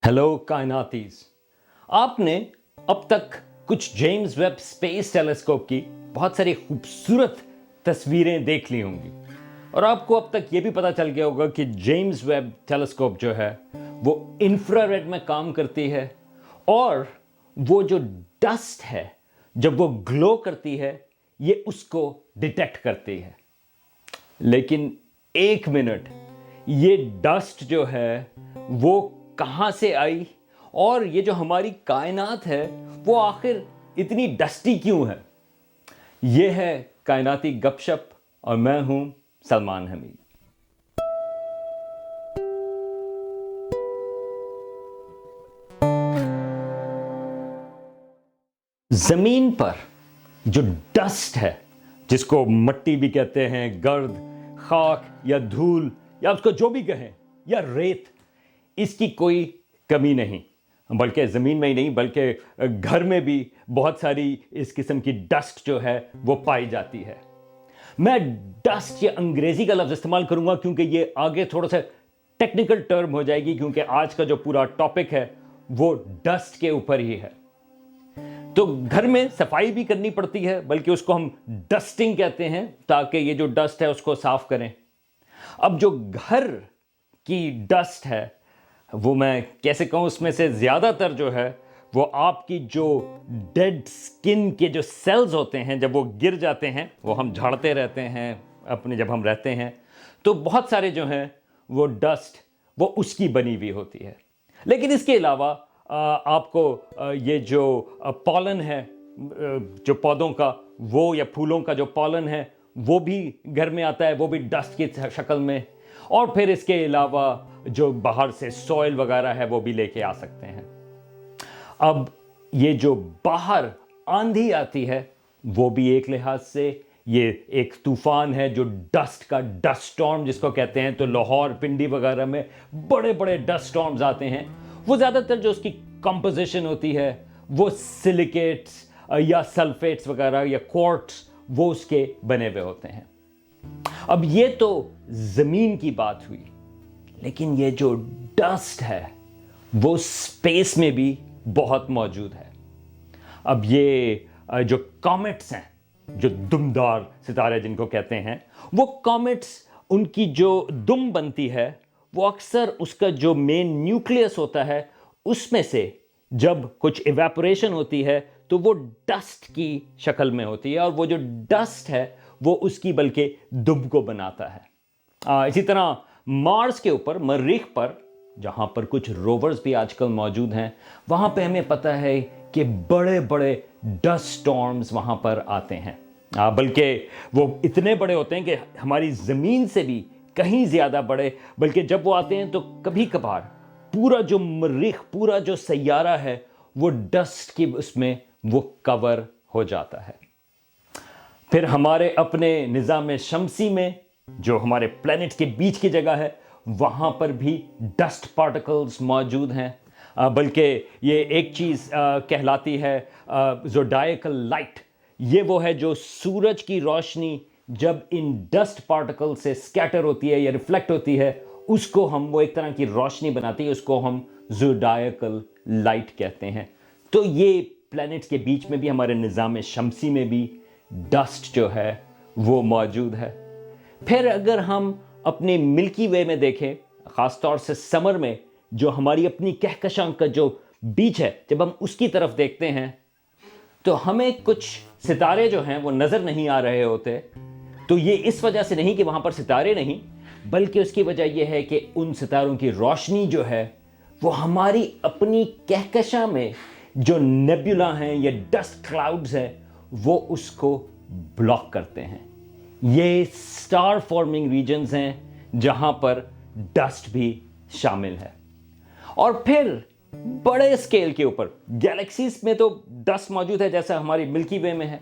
Hello कायनातीज। आपने अब तक कुछ जेम्स वेब स्पेस टेलीस्कोप की बहुत सारी खूबसूरत तस्वीरें देख ली होंगी और आपको अब तक ये भी पता चल गया होगा कि जेम्स वेब टेलीस्कोप जो है वो इंफ्रारेड में काम करती है और वो जो डस्ट है जब वो ग्लो करती है ये उसको डिटेक्ट करती है। लेकिन एक मिनट, ये डस्ट जो है वो कहाँ से आई और ये जो हमारी कायनात है वो आखिर इतनी डस्टी क्यों है? ये है कायनाती गपशप और मैं हूं सलमान हमीद। जमीन पर जो डस्ट है, जिसको मिट्टी भी कहते हैं, गर्द, खाक या धूल या उसको जो भी कहें, या रेत, इसकी कोई कमी नहीं। बल्कि ज़मीन में ही नहीं बल्कि घर में भी बहुत सारी इस किस्म की डस्ट जो है वो पाई जाती है। मैं डस्ट या अंग्रेजी का लफ्ज़ इस्तेमाल करूंगा क्योंकि ये आगे थोड़ा सा टेक्निकल टर्म हो जाएगी, क्योंकि आज का जो पूरा टॉपिक है वो डस्ट के ऊपर ही है। तो घर में सफाई भी करनी पड़ती है, बल्कि उसको हम डस्टिंग कहते हैं, ताकि ये जो डस्ट है उसको साफ करें। अब जो घर की डस्ट है वो मैं कैसे कहूँ, उसमें से ज़्यादातर जो है वो आपकी जो डेड स्किन के जो सेल्स होते हैं जब वो गिर जाते हैं, वो हम झाड़ते रहते हैं अपने, जब हम रहते हैं तो बहुत सारे जो हैं वो डस्ट वो उसकी बनी हुई होती है। लेकिन इसके अलावा आपको ये जो पॉलन है जो पौधों का, वो या फूलों का जो पॉलन है वो भी घर में आता है, वो भी डस्ट की शक्ल में। और फिर इसके अलावा जो बाहर से सॉइल वगैरह है वो भी लेके आ सकते हैं। अब ये जो बाहर आंधी आती है वो भी एक लिहाज से ये एक तूफान है, जो डस्ट का डस्ट स्टॉर्म जिसको कहते हैं। तो लाहौर, पिंडी वगैरह में बड़े बड़े डस्ट स्टॉर्म्स आते हैं। वो ज़्यादातर जो उसकी कंपोजिशन होती है वो सिलिकेट्स या सल्फेट्स वगैरह या क्वार्ट्स वो उसके बने हुए होते हैं। अब ये तो ज़मीन की बात हुई, लेकिन ये जो डस्ट है वो स्पेस में भी बहुत मौजूद है। अब ये जो कॉमेट्स हैं, जो दुमदार सितारे जिनको कहते हैं, वो कॉमेट्स, उनकी जो दुम बनती है वो अक्सर उसका जो मेन न्यूक्लियस होता है उसमें से जब कुछ इवेपोरेशन होती है तो वो डस्ट की शक्ल में होती है, और वो जो डस्ट है वो उसकी बल्कि दुम को बनाता है। इसी तरह मार्स के ऊपर, मरीख पर, जहाँ पर कुछ रोवर्स भी आजकल मौजूद हैं, वहाँ पे हमें पता है कि बड़े बड़े डस्ट स्टॉर्म्स वहाँ पर आते हैं। बल्कि वो इतने बड़े होते हैं कि हमारी ज़मीन से भी कहीं ज़्यादा बड़े। बल्कि जब वो आते हैं तो कभी कभार पूरा जो मरीख, पूरा जो सैयारा है वो डस्ट की उसमें वो कवर हो जाता है। फिर हमारे अपने निज़ाम शमसी में, जो हमारे प्लैनेट के बीच की जगह है, वहाँ पर भी डस्ट पार्टिकल्स मौजूद हैं। बल्कि ये एक चीज़ कहलाती है ज़ोडाइकल लाइट। ये वो है जो सूरज की रोशनी जब इन डस्ट पार्टिकल से स्कैटर होती है या रिफ्लेक्ट होती है, उसको हम, वो एक तरह की रोशनी बनाती है, उसको हम ज़ोडाइकल लाइट कहते हैं। तो ये प्लैनेट्स के बीच में भी, हमारे निज़ाम शमसी में भी डस्ट जो है वो मौजूद है। फिर अगर हम अपने मिल्की वे में देखें, ख़ास तौर से समर में, जो हमारी अपनी कहकशां का जो बीच है, जब हम उसकी तरफ देखते हैं तो हमें कुछ सितारे जो हैं वो नज़र नहीं आ रहे होते। तो ये इस वजह से नहीं कि वहाँ पर सितारे नहीं, बल्कि उसकी वजह यह है कि उन सितारों की रोशनी जो है वो हमारी अपनी कहकशां में जो नेबुला हैं या डस्ट क्लाउड्स हैं वो उसको ब्लॉक करते हैं। ये स्टार फॉर्मिंग रीजन्स हैं जहां पर डस्ट भी शामिल है। और फिर बड़े स्केल के ऊपर गैलेक्सीज में तो डस्ट मौजूद है, जैसा हमारी मिल्की वे में है।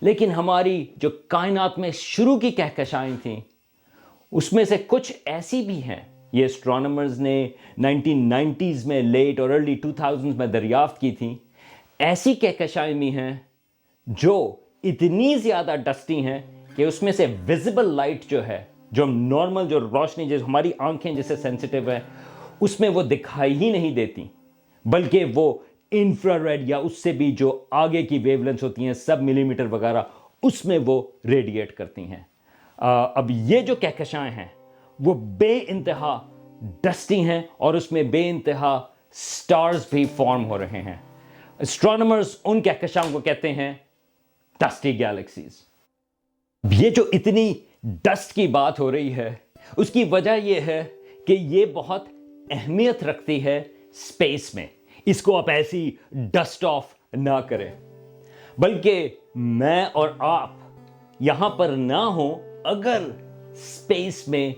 लेकिन हमारी जो कायनात में शुरू की कहकशाएं थीं उसमें से कुछ ऐसी भी हैं, ये एस्ट्रोनॉमर्स ने 1990s में, लेट और अर्ली 2000s में दरियाफ्त की थी। ऐसी कहकशाएं भी हैं जो इतनी ज़्यादा डस्टी हैं कि उसमें से विजिबल लाइट जो है, जो नॉर्मल जो रोशनी, जो हमारी आंखें जिससे सेंसिटिव है, اس میں وہ دکھائی ہی نہیں دیتی، بلکہ وہ انفراریڈ یا اس سے بھی جو آگے کی ویو لینتھ ہوتی ہیں سب ملی میٹر وغیرہ، اس میں وہ ریڈیٹ کرتی ہیں۔ اب یہ جو کہکشائیں ہیں وہ بے انتہا ڈسٹی ہیں اور اس میں بے انتہا سٹارز بھی فارم ہو رہے ہیں۔ اسٹرانومرز ان کہکشاؤں کو کہتے ہیں ڈسٹی گیلیکسیز۔ یہ جو اتنی ڈسٹ کی بات ہو رہی ہے اس کی وجہ یہ ہے کہ یہ بہت اہمیت رکھتی ہے اسپیس میں۔ اس کو آپ ایسی ڈسٹ آف نہ کریں، بلکہ میں اور آپ یہاں پر نہ ہوں اگر اسپیس میں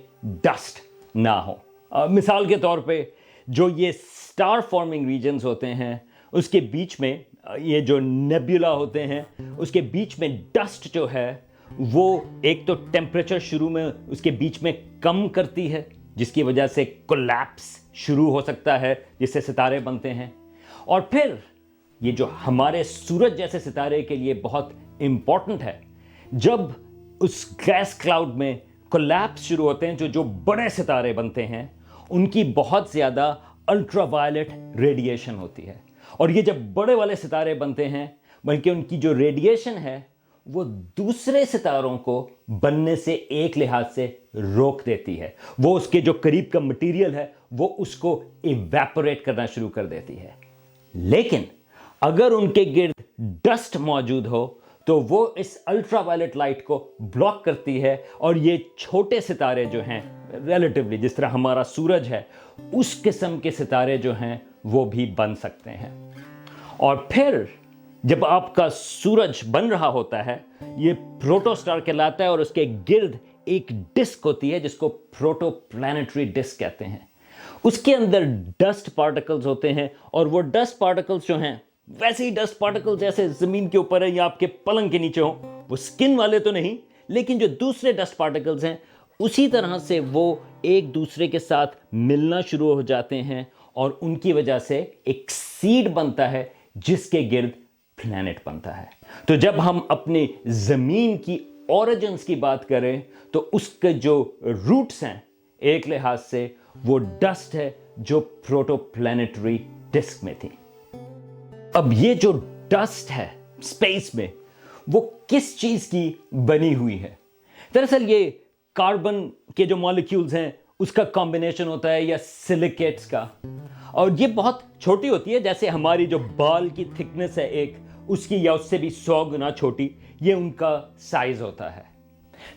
ڈسٹ نہ ہو۔ مثال کے طور پہ جو یہ سٹار فارمنگ ریجنز ہوتے ہیں اس کے بیچ میں، یہ جو نیبیولا ہوتے ہیں اس کے بیچ میں ڈسٹ جو ہے وہ ایک تو ٹیمپریچر شروع میں اس کے بیچ میں کم کرتی ہے، جس کی وجہ سے کولیپس شروع ہو سکتا ہے جس سے ستارے بنتے ہیں، اور پھر یہ جو ہمارے سورج جیسے ستارے کے لیے بہت امپورٹنٹ ہے، جب اس گیس کلاؤڈ میں کولیپس شروع ہوتے ہیں جو بڑے ستارے بنتے ہیں ان کی بہت زیادہ الٹرا وائلٹ ریڈیشن ہوتی ہے، اور یہ جب بڑے والے ستارے بنتے ہیں بلکہ ان کی جو ریڈیشن ہے وہ دوسرے ستاروں کو بننے سے ایک لحاظ سے روک دیتی ہے، وہ اس کے جو قریب کا مٹیریل ہے وہ اس کو ایویپوریٹ کرنا شروع کر دیتی ہے۔ لیکن اگر ان کے گرد ڈسٹ موجود ہو تو وہ اس الٹرا وائلٹ لائٹ کو بلاک کرتی ہے، اور یہ چھوٹے ستارے جو ہیں ریلیٹیولی جس طرح ہمارا سورج ہے اس قسم کے ستارے جو ہیں وہ بھی بن سکتے ہیں۔ اور پھر جب آپ کا سورج بن رہا ہوتا ہے یہ پروٹو سٹار کہلاتا ہے، اور اس کے گرد ایک ڈسک ہوتی ہے جس کو پروٹو پلانیٹری ڈسک کہتے ہیں۔ اس کے اندر ڈسٹ پارٹیکلز ہوتے ہیں، اور وہ ڈسٹ پارٹیکلز جو ہیں ویسے ہی ڈسٹ پارٹیکل جیسے زمین کے اوپر ہے یا آپ کے پلنگ کے نیچے ہوں، وہ سکن والے تو نہیں، لیکن جو دوسرے ڈسٹ پارٹیکلز ہیں اسی طرح سے وہ ایک دوسرے کے ساتھ ملنا شروع ہو جاتے ہیں، اور ان کی وجہ سے ایک سیڈ بنتا ہے جس کے گرد پلانٹ بنتا ہے۔ تو جب ہم اپنی زمین کی اوریجنز کی بات کریں تو اس کے جو روٹس ہیں ایک لحاظ سے وہ ڈسٹ ہے جو پروٹو پلانیٹری ڈسک میں تھی۔ اب یہ جو ڈسٹ ہے اسپیس میں وہ کس چیز کی بنی ہوئی ہے؟ دراصل یہ کاربن کے جو مالیکیولز ہیں اس کا کمبینیشن ہوتا ہے یا سلیکیٹس کا، اور یہ بہت چھوٹی ہوتی ہے، جیسے ہماری جو بال کی تھکنس ہے ایک اس کی یا اس سے بھی 100 گنا چھوٹی، یہ ان کا سائز ہوتا ہے۔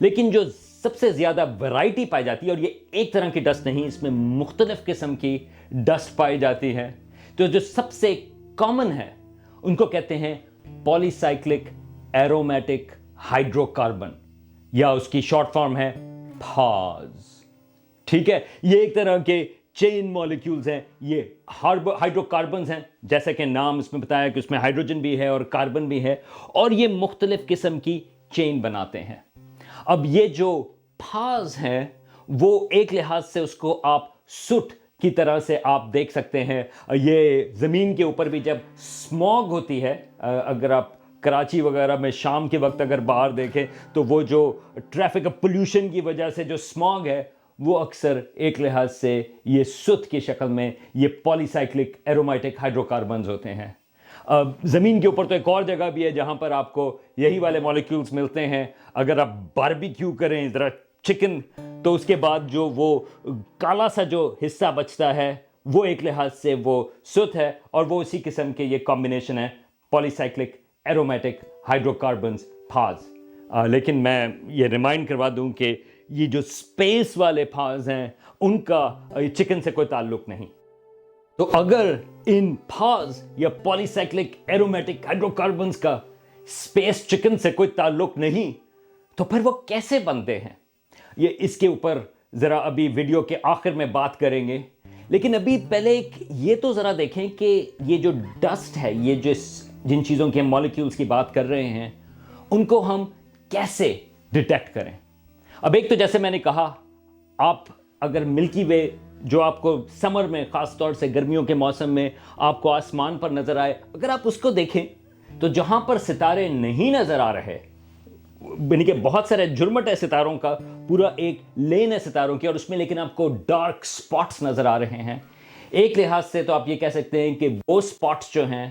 لیکن جو سب سے زیادہ ورائٹی پائی جاتی ہے، اور یہ ایک طرح کی ڈسٹ نہیں، اس میں مختلف قسم کی ڈسٹ پائی جاتی ہے، تو جو سب سے کامن ہے ان کو کہتے ہیں پالی سائکلک ایرومیٹک ہائیڈرو کاربن، یا اس کی شارٹ فارم ہے پاز۔ ٹھیک ہے، یہ ایک طرح کے چین مالیکیولز ہیں، یہ ہائیڈرو کاربنز ہیں، جیسا کہ نام اس میں بتایا کہ اس میں ہائیڈروجن بھی ہے اور کاربن بھی ہے، اور یہ مختلف قسم کی چین بناتے ہیں۔ اب یہ جو پھاز ہیں وہ ایک لحاظ سے اس کو آپ سوٹ کی طرح سے آپ دیکھ سکتے ہیں۔ یہ زمین کے اوپر بھی جب اسموگ ہوتی ہے، اگر آپ کراچی وغیرہ میں شام کے وقت اگر باہر دیکھیں تو وہ جو ٹریفک پولیوشن کی وجہ سے جو اسموگ ہے وہ اکثر ایک لحاظ سے یہ سوت کی شکل میں یہ پالی سائکلک ایرومیٹک ہائیڈرو کاربنز ہوتے ہیں۔ زمین کے اوپر تو ایک اور جگہ بھی ہے جہاں پر آپ کو یہی والے مالیکیولز ملتے ہیں۔ اگر آپ باربیکیو کریں ذرا چکن تو اس کے بعد جو وہ کالا سا جو حصہ بچتا ہے وہ ایک لحاظ سے وہ سوت ہے، اور وہ اسی قسم کے یہ کمبینیشن ہے پالی سائکلک ایرومیٹک ہائیڈرو کاربنز پھاز۔ لیکن میں یہ ریمائنڈ کروا دوں کہ یہ جو اسپیس والے پھاز ہیں ان کا چکن سے کوئی تعلق نہیں۔ تو اگر ان پھاز یا پالی سائکلک ایرومیٹک ہائیڈرو کاربنز کا اسپیس چکن سے کوئی تعلق نہیں تو پھر وہ کیسے بنتے ہیں، یہ اس کے اوپر ذرا ابھی ویڈیو کے آخر میں بات کریں گے۔ لیکن ابھی پہلے یہ تو ذرا دیکھیں کہ یہ جو ڈسٹ ہے، یہ جو جن چیزوں کے مالیکیولز کی بات کر رہے ہیں ان کو ہم کیسے ڈیٹیکٹ کریں۔ اب ایک تو جیسے میں نے کہا، آپ اگر ملکی وے جو آپ کو سمر میں خاص طور سے گرمیوں کے موسم میں آپ کو آسمان پر نظر آئے، اگر آپ اس کو دیکھیں تو جہاں پر ستارے نہیں نظر آ رہے، یعنی کہ بہت سارے جھرمٹ ہے ستاروں کا، پورا ایک لین ہے ستاروں کی، اور اس میں لیکن آپ کو ڈارک سپاٹس نظر آ رہے ہیں، ایک لحاظ سے تو آپ یہ کہہ سکتے ہیں کہ وہ سپاٹس جو ہیں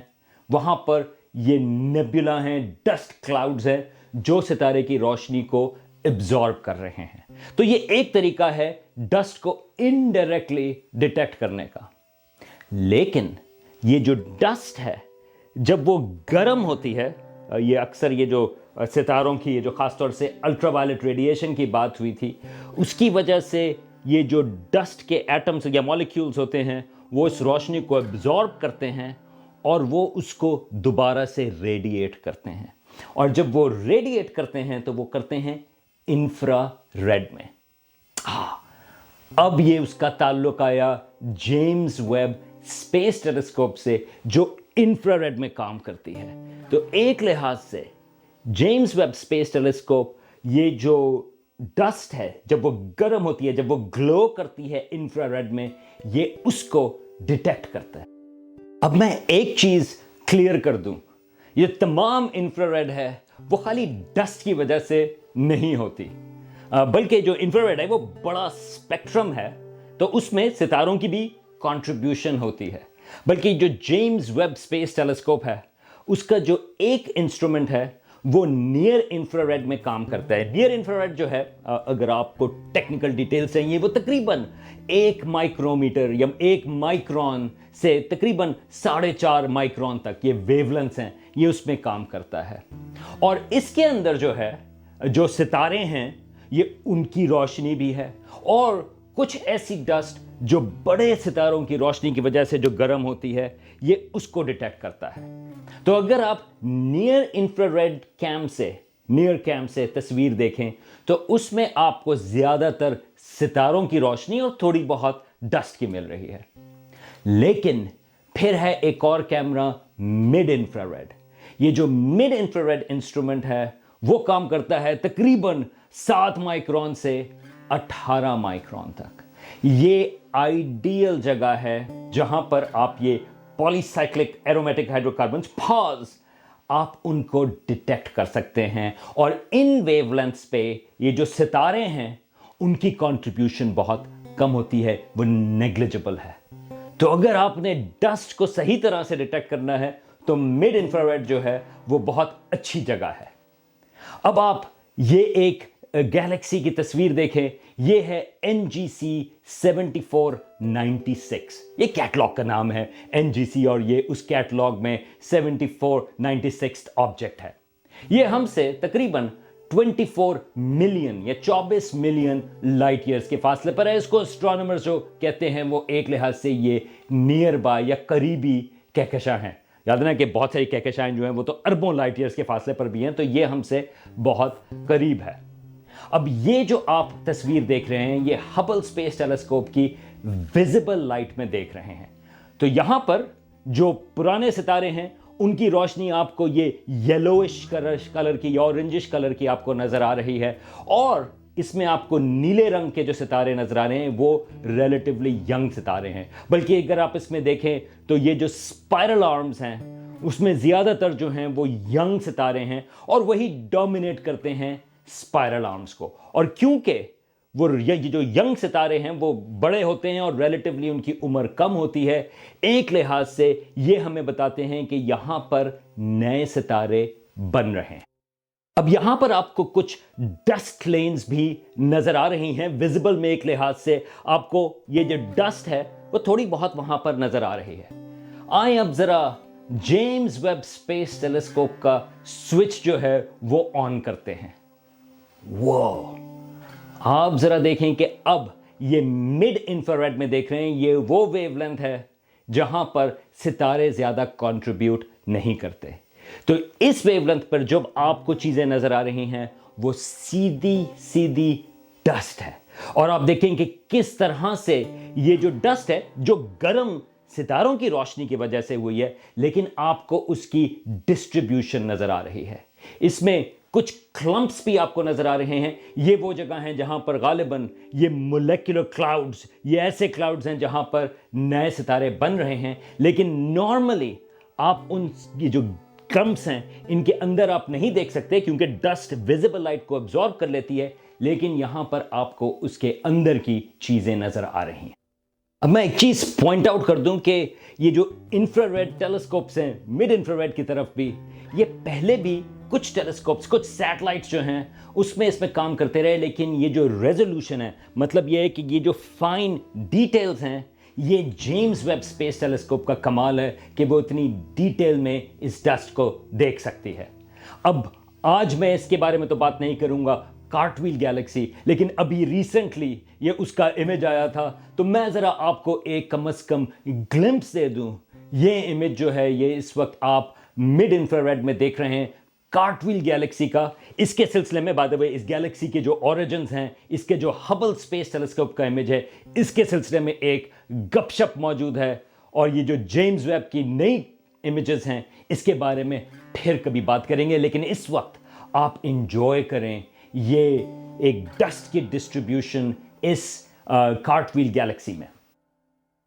وہاں پر یہ نیبولا ہیں، ڈسٹ کلاؤڈز ہیں جو ستارے کی روشنی کو ایبزارب کر رہے ہیں. تو یہ ایک طریقہ ہے ڈسٹ کو انڈائریکٹلی ڈیٹیکٹ کرنے کا. لیکن یہ جو ڈسٹ ہے جب وہ گرم ہوتی ہے، یہ اکثر یہ جو ستاروں کی جو خاص طور سے الٹرا وائلٹ ریڈیشن کی بات ہوئی تھی، اس کی وجہ سے یہ جو ڈسٹ کے ایٹمز یا مالیکیولز ہوتے ہیں وہ اس روشنی کو ایبزارب کرتے ہیں اور وہ اس کو دوبارہ سے ریڈیٹ کرتے ہیں. اور جب وہ ریڈیٹ کرتے ہیں تو وہ کرتے ہیں انفرا ریڈ میں. اب یہ اس کا تعلق آیا جیمز ویب اسپیس ٹیلیسکوپ سے جو انفرا ریڈ میں کام کرتی ہے. تو ایک لحاظ سے جیمز ویب اسپیس ٹیلیسکوپ یہ جو ڈسٹ ہے جب وہ گرم ہوتی ہے، جب وہ گلو کرتی ہے انفرا ریڈ میں، یہ اس کو ڈیٹیکٹ کرتا ہے. اب میں ایک چیز کلیئر کر دوں، یہ تمام انفرا ریڈ ہے وہ خالی ڈسٹ کی وجہ سے نہیں ہوتی، بلکہ جو انفرا ریڈ ہے وہ بڑا اسپیکٹرم ہے، تو اس میں ستاروں کی بھی کنٹریبیوشن ہوتی ہے. بلکہ جو جیمز ویب اسپیس ٹیلیسکوپ ہے اس کا جو ایک انسٹرومنٹ ہے وہ نیئر انفرا ریڈ میں کام کرتا ہے. نیئر انفرا ریڈ جو ہے، اگر آپ کو ٹیکنیکل ڈیٹیل چاہیے، وہ تقریباً 1 مائکرومیٹر یا 1 مائکرون سے تقریباً 4.5 مائکرون تک یہ ویو لینتھس ہیں، یہ اس میں کام کرتا ہے. اور اس کے اندر جو ہے جو ستارے ہیں یہ ان کی روشنی بھی ہے اور کچھ ایسی ڈسٹ جو بڑے ستاروں کی روشنی کی وجہ سے جو گرم ہوتی ہے یہ اس کو ڈیٹیکٹ کرتا ہے. تو اگر آپ نیئر انفرا ریڈ کیمپ سے تصویر دیکھیں تو اس میں آپ کو زیادہ تر ستاروں کی روشنی اور تھوڑی بہت ڈسٹ کی مل رہی ہے. لیکن پھر ہے ایک اور کیمرہ مڈ انفرا ریڈ. یہ جو مڈ انفرا ریڈ انسٹرومنٹ ہے وہ کام کرتا ہے تقریباً 7 مائکرون سے 18 مائکرون تک. یہ آئیڈیل جگہ ہے جہاں پر آپ یہ پالی سائکلک ایرومیٹک ہائیڈرو کاربنز پاز آپ ان کو ڈیٹیکٹ کر سکتے ہیں. اور ان ویو لینتھس پہ یہ جو ستارے ہیں ان کی کنٹریبیوشن بہت کم ہوتی ہے، وہ نیگلیجبل ہے. تو اگر آپ نے ڈسٹ کو صحیح طرح سے ڈیٹیکٹ کرنا ہے تو مڈ انفرا ریڈ جو ہے وہ بہت اچھی جگہ ہے. اب آپ یہ ایک گیلیکسی کی تصویر دیکھیں، یہ ہے NGC 7496. یہ کیٹلاگ کا نام ہے NGC اور یہ اس کیٹلاگ میں 7496 آبجیکٹ ہے. یہ ہم سے تقریباً 24 ملین یا 24 ملین لائٹ ایئرز کے فاصلے پر ہے. اس کو اسٹرانومرز جو کہتے ہیں وہ ایک لحاظ سے یہ نیئر بائی یا قریبی کہکشاں ہیں. یاد رکھنا کہ بہت ساری کہکشائیں جو ہیں وہ تو اربوں لائٹ ایئرز کے فاصلے پر بھی ہیں، تو یہ ہم سے بہت قریب ہے. اب یہ جو آپ تصویر دیکھ رہے ہیں یہ ہبل اسپیس ٹیلیسکوپ کی ویزیبل لائٹ میں دیکھ رہے ہیں. تو یہاں پر جو پرانے ستارے ہیں ان کی روشنی آپ کو یہ یلوئش کلر کی یا اورنجش کلر کی آپ کو نظر آ رہی ہے، اور اس میں آپ کو نیلے رنگ کے جو ستارے نظر آ رہے ہیں وہ ریلیٹیولی ینگ ستارے ہیں. بلکہ اگر آپ اس میں دیکھیں تو یہ جو اسپائرل آرمز ہیں اس میں زیادہ تر جو ہیں وہ ینگ ستارے ہیں اور وہی ڈومینیٹ کرتے ہیں اسپائرل آرمز کو. اور کیونکہ وہ یہ جو ینگ ستارے ہیں وہ بڑے ہوتے ہیں اور ریلیٹیولی ان کی عمر کم ہوتی ہے، ایک لحاظ سے یہ ہمیں بتاتے ہیں کہ یہاں پر نئے ستارے بن رہے ہیں. اب یہاں پر آپ کو کچھ ڈسٹ لینز بھی نظر آ رہی ہیں ویزیبل میں. ایک لحاظ سے آپ کو یہ جو ڈسٹ ہے وہ تھوڑی بہت وہاں پر نظر آ رہی ہے. آئیں اب ذرا جیمز ویب اسپیس ٹیلیسکوپ کا سوئچ جو ہے وہ آن کرتے ہیں. آپ ذرا دیکھیں کہ اب یہ مڈ انفرا ریڈ میں دیکھ رہے ہیں، یہ وہ ویو لینتھ ہے جہاں پر ستارے زیادہ کنٹریبیوٹ نہیں کرتے. تو اس ویو لینتھ پر جب آپ کو چیزیں نظر آ رہی ہیں وہ سیدھی ڈسٹ ہے. اور آپ دیکھیں کہ کس طرح سے یہ جو ڈسٹ ہے جو گرم ستاروں کی روشنی کی وجہ سے ہوئی ہے، لیکن آپ کو اس کی ڈسٹریبیوشن نظر آ رہی ہے. اس میں کچھ کلمپس بھی آپ کو نظر آ رہے ہیں. یہ وہ جگہ ہیں جہاں پر غالباً یہ مولیکولر کلاؤڈز، یہ ایسے کلاؤڈز ہیں جہاں پر نئے ستارے بن رہے ہیں. لیکن نارملی آپ ان یہ جو کلمپس ہیں ان کے اندر آپ نہیں دیکھ سکتے کیونکہ ڈسٹ ویزیبل لائٹ کو ابزارب کر لیتی ہے، لیکن یہاں پر آپ کو اس کے اندر کی چیزیں نظر آ رہی ہیں. अब मैं एक चीज पॉइंट आउट कर दूं कि ये जो इंफ्रारेड टेलीस्कोप्स हैं, मिड इंफ्रारेड की तरफ भी, ये पहले भी कुछ टेलीस्कोप्स, कुछ सैटेलाइट्स जो हैं उसमें इसमें काम करते रहे, लेकिन ये जो रेजोल्यूशन है, मतलब ये है कि ये जो फाइन डिटेल्स हैं, ये जेम्स वेब स्पेस टेलीस्कोप का कमाल है कि वो इतनी डिटेल में इस डस्ट को देख सकती है। अब आज मैं इसके बारे में तो बात नहीं करूंगा, कार्टव्हील गैलेक्सी, लेकिन अभी रिसेंटली ये उसका इमेज आया था, तो मैं ज़रा आपको एक कम से कम ग्लिम्प्स दे दूं। ये इमेज जो है ये इस वक्त आप मिड इंफ्रारेड में देख रहे हैं कार्टव्हील गैलेक्सी का। इसके सिलसिले में बाय द वे इस गैलेक्सी के जो ओरिजिन्स हैं, इसके जो हबल स्पेस टेलीस्कोप का इमेज है, इसके सिलसिले में एक गपशप मौजूद है, और ये जो जेम्स वेब की नई इमेजेस हैं इसके बारे में फिर कभी बात करेंगे। लेकिन इस वक्त आप इंजॉय करें ये एक डस्ट की डिस्ट्रीब्यूशन इस कार्टव्हील गैलेक्सी में।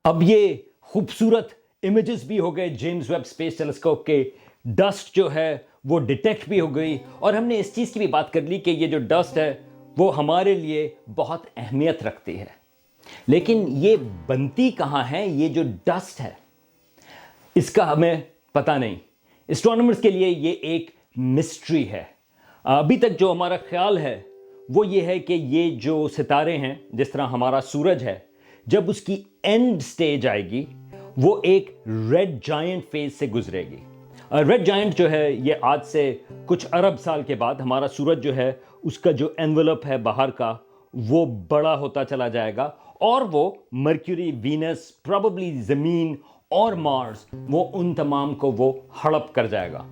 अब ये खूबसूरत इमेजेस भी हो गए जेम्स वेब स्पेस टेलीस्कोप के, डस्ट जो है वो डिटेक्ट भी हो गई, और हमने इस चीज़ की भी बात कर ली कि ये जो डस्ट है वो हमारे लिए बहुत अहमियत रखती है। लेकिन ये बनती कहाँ है, ये जो डस्ट है इसका हमें पता नहीं। एस्ट्रोनॉमर्स के लिए ये एक मिस्ट्री है। अभी तक जो हमारा ख्याल है वो ये है कि ये जो सितारे हैं, जिस तरह हमारा सूरज है, जब उसकी एंड स्टेज आएगी वो एक रेड जायंट फेज से गुजरेगी। रेड जायंट जो है ये आज से कुछ अरब साल के बाद हमारा सूरज जो है उसका जो एनवेलप है बाहर का वो बड़ा होता चला जाएगा, और वो मर्क्यूरी, वीनस, प्रोबेबली ज़मीन और मार्स, वो उन तमाम को वो हड़प कर जाएगा।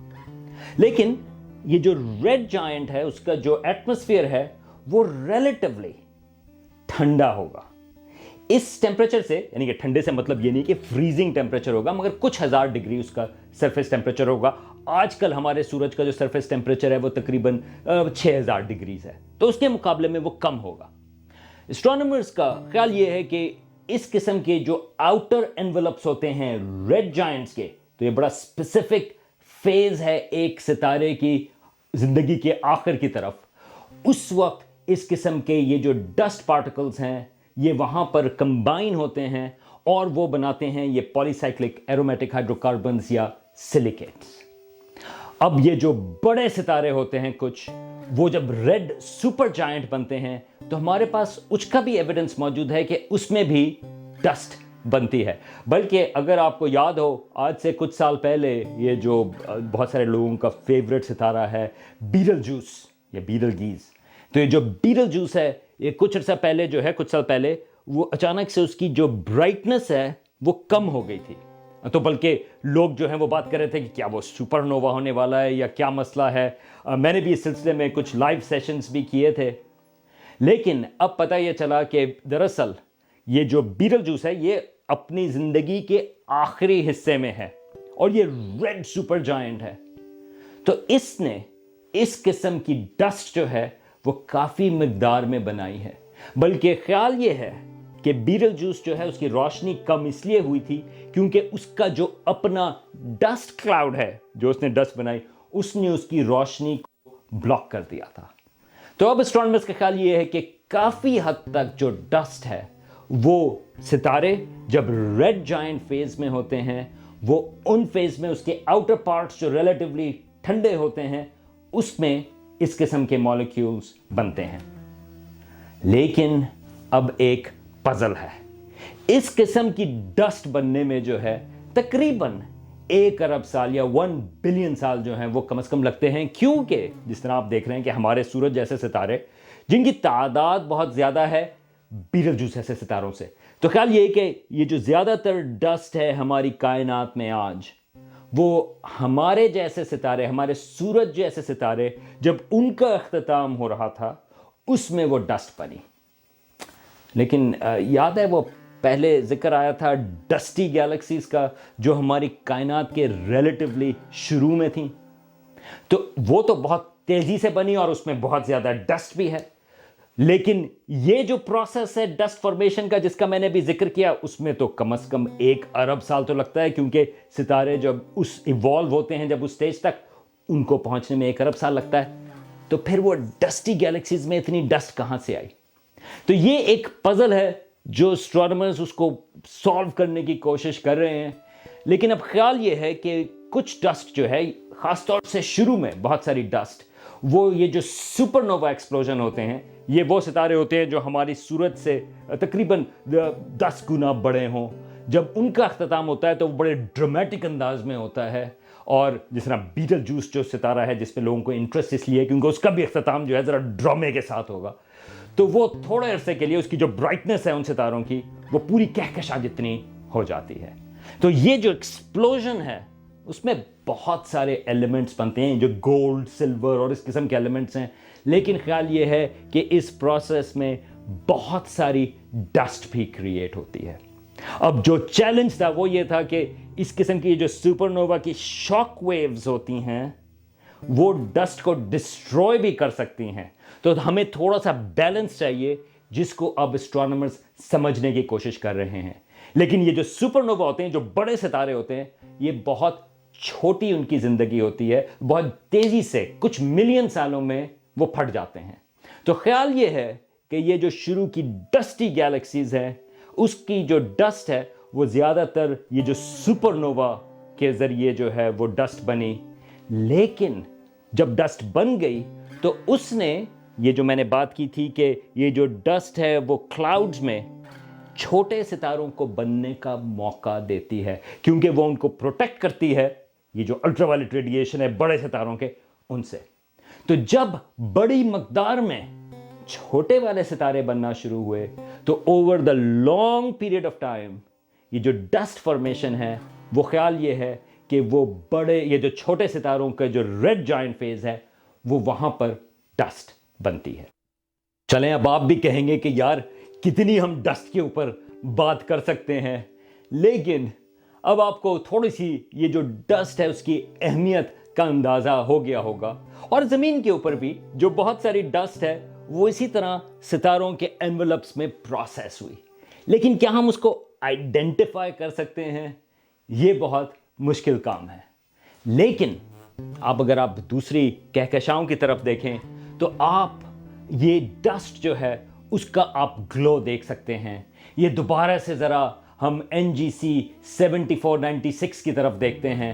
लेकिन ये जो रेड जायंट है उसका जो एटमॉस्फेयर है वो रिलेटिवली ठंडा होगा। इस टेम्परेचर से, यानी कि ठंडे से मतलब ये नहीं कि फ्रीजिंग टेम्परेचर होगा, मगर कुछ हजार डिग्री उसका सरफेस टेम्परेचर होगा। आजकल हमारे सूरज का जो सरफेस टेम्परेचर है वो तकरीबन 6000 डिग्रीज है, तो उसके मुकाबले में वो कम होगा। एस्ट्रोनॉमर्स का ख्याल ये है कि इस किस्म के जो आउटर एनवेलप्स होते हैं रेड जायंट्स के, तो ये बड़ा स्पेसिफिक फेज है एक सितारे की जिंदगी के आखिर की तरफ। उस वक्त इस किस्म के ये जो डस्ट पार्टिकल्स हैं ये वहां पर कंबाइन होते हैं और वो बनाते हैं ये पॉलीसाइक्लिक एरोमेटिक हाइड्रोकार्बन्स या सिलिकेट्स। अब ये जो बड़े सितारे होते हैं कुछ, वो जब रेड सुपर जायंट बनते हैं तो हमारे पास उसका भी एविडेंस मौजूद है कि उसमें भी डस्ट बनती है। बल्कि अगर आपको याद हो, आज से कुछ साल पहले ये जो बहुत सारे लोगों का फेवरेट सितारा है बीटलजूस या बीटलगीज, तो ये जो बीटलजूस है ये कुछ अर्सा पहले जो है, कुछ साल पहले, वो अचानक से उसकी जो ब्राइटनेस है वो कम हो गई थी। तो बल्कि लोग जो हैं वो बात कर रहे थे कि क्या वो सुपरनोवा होने वाला है या क्या मसला है। मैंने भी इस सिलसिले में कुछ लाइव सेशंस भी किए थे। लेकिन अब पता ये चला कि दरअसल ये जो बीटलजूस है ये अपनी ज़िंदगी के आखिरी हिस्से में है और ये रेड सुपर जायंट है। तो इसने इस किस्म की डस्ट जो है वो काफ़ी मिकदार में बनाई है। बल्कि ख्याल ये है कि बीटलजूस जो है उसकी रोशनी कम इसलिए हुई थी क्योंकि उसका जो अपना डस्ट क्लाउड है, जो उसने डस्ट बनाई, उसने उसकी रोशनी को ब्लॉक कर दिया था। तो अब एस्ट्रोनॉमर्स का ख्याल ये है कि काफ़ी हद तक जो डस्ट है वो सितारे जब रेड जायंट फेज में होते हैं, वो उन फेज में उसके आउटर पार्ट्स जो रिलेटिवली ठंडे होते हैं उसमें इस किस्म के मॉलिक्यूल्स बनते हैं। लेकिन अब एक पजल है। इस किस्म की डस्ट बनने में जो है तकरीबन 1 अरब साल या 1 बिलियन साल जो हैं वो कम से कम लगते हैं, क्योंकि जिस तरह आप देख रहे हैं कि हमारे सूरज जैसे सितारे जिनकी तादाद बहुत ज़्यादा है बीटलजूस ऐसे सितारों से, तो ख्याल ये कि ये जो ज़्यादातर डस्ट है हमारी कायनात में आज, वो हमारे जैसे सितारे, हमारे सूरज जैसे सितारे जब उनका अख्तिताम हो रहा था उसमें वो डस्ट बनी। लेकिन याद है वो पहले जिक्र आया था डस्टी गैलेक्सीज का जो हमारी कायनात के रिलेटिवली शुरू में थी, तो वो तो बहुत तेजी से बनी और उसमें बहुत ज़्यादा डस्ट भी है। लेकिन ये जो प्रोसेस है डस्ट फॉर्मेशन का जिसका मैंने भी जिक्र किया, उसमें तो कम से कम 1 अरब साल तो लगता है, क्योंकि सितारे जब उस इवॉल्व होते हैं जब उस स्टेज तक, उनको पहुंचने में 1 अरब साल लगता है। तो फिर वो डस्टी गैलेक्सीज में इतनी डस्ट कहां से आई? तो ये एक पजल है जो एस्ट्रोनॉमर्स उसको सॉल्व करने की कोशिश कर रहे हैं। लेकिन अब ख्याल ये है कि कुछ डस्ट जो है, ख़ासतौर से शुरू में बहुत सारी डस्ट, वो ये जो सुपरनोवा एक्सप्लोजन होते हैं, ये वो सितारे होते हैं जो हमारी सूरज से तकरीबन 10 गुना बड़े हों। जब उनका अख्ताम होता है तो वो बड़े ड्रामेटिक अंदाज में होता है। और जिस तरह बीटल जूस जो सितारा है, जिसमें लोगों को इंटरेस्ट इसलिए है क्योंकि उसका भी अख्ताम जो है ज़रा ड्रामे के साथ होगा, तो वो थोड़े अरसे के लिए उसकी जो ब्राइटनेस है उन सितारों की, वो पूरी कहकशा जितनी हो जाती है। तो ये जो एक्सप्लोजन है उसमें बहुत सारे एलिमेंट्स बनते हैं, जो गोल्ड, सिल्वर और इस किस्म के एलिमेंट्स हैं। लेकिन ख्याल ये है कि इस प्रोसेस में बहुत सारी डस्ट भी क्रिएट होती है। अब जो चैलेंज था वो ये था कि इस किस्म की जो सुपरनोवा की शॉक वेव्स होती हैं वो डस्ट को डिस्ट्रॉय भी कर सकती हैं। तो हमें थोड़ा सा बैलेंस चाहिए, जिसको अब एस्ट्रोनॉमर्स समझने की कोशिश कर रहे हैं। लेकिन ये जो सुपरनोवा होते हैं, जो बड़े सितारे होते हैं, ये बहुत छोटी उनकी ज़िंदगी होती है, बहुत तेज़ी से कुछ मिलियन सालों में वो फट जाते हैं। तो ख्याल ये है कि ये जो शुरू की डस्टी गैलेक्सीज हैं, उसकी जो डस्ट है वो ज़्यादातर ये जो सुपरनोवा के ज़रिए जो है वो डस्ट बनी। लेकिन जब डस्ट बन गई तो उसने, ये जो मैंने बात की थी कि ये जो डस्ट है वो क्लाउड्स में छोटे सितारों को बनने का मौका देती है, क्योंकि वो उनको प्रोटेक्ट करती है, ये जो अल्ट्रावायलेट रेडिएशन है बड़े सितारों के, उनसे। तो जब बड़ी मकदार में छोटे वाले सितारे बनना शुरू हुए तो over the long period of time ये जो डस्ट फॉर्मेशन है, वो ख्याल ये है कि वो बड़े, ये जो छोटे सितारों का जो रेड जायंट फेज है, वो वहां पर डस्ट बनती है। चलें, अब आप भी कहेंगे कि यार कितनी हम डस्ट के ऊपर बात कर सकते हैं, लेकिन अब आपको थोड़ी सी ये जो डस्ट है उसकी अहमियत का अंदाज़ा हो गया होगा। और ज़मीन के ऊपर भी जो बहुत सारी डस्ट है वो इसी तरह सितारों के एनवेलप्स में प्रोसेस हुई। लेकिन क्या हम उसको आइडेंटिफाई कर सकते हैं? ये बहुत मुश्किल काम है। लेकिन अगर आप दूसरी कहकशाओं की तरफ देखें तो आप ये डस्ट जो है उसका आप ग्लो देख सकते हैं। ये दोबारा से ज़रा हम NGC 7496 की तरफ देखते हैं।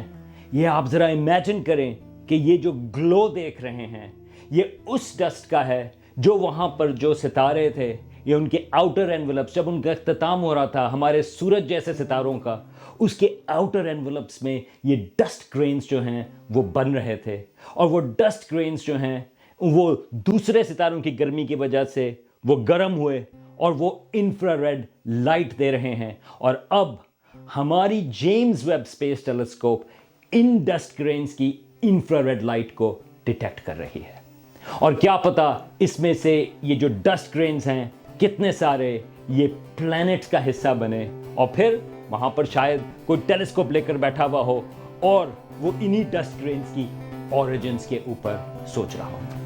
ये आप ज़रा इमेजिन करें कि ये जो ग्लो देख रहे हैं ये उस डस्ट का है जो वहाँ पर जो सितारे थे, ये उनके आउटर एनवेलप्स, जब उनका अख्ताम हो रहा था हमारे सूरज जैसे सितारों का, उसके आउटर एनवेलप्स में ये डस्ट ग्रेन्स जो हैं वो बन रहे थे। और वो डस्ट ग्रेन्स जो हैं वो दूसरे सितारों की गर्मी की वजह से वो गर्म हुए और वो इंफ्रारेड लाइट दे रहे हैं। और अब हमारी जेम्स वेब स्पेस टेलीस्कोप इन डस्ट ग्रेन्स की इंफ्रारेड लाइट को डिटेक्ट कर रही है। और क्या पता इसमें से ये जो डस्ट ग्रेन्स हैं कितने सारे ये प्लैनेट्स का हिस्सा बने, और फिर वहां पर शायद कोई टेलीस्कोप लेकर बैठा हुआ हो और वो इन्हीं डस्ट ग्रेन्स की ऑरिजिन्स के ऊपर सोच रहा हो।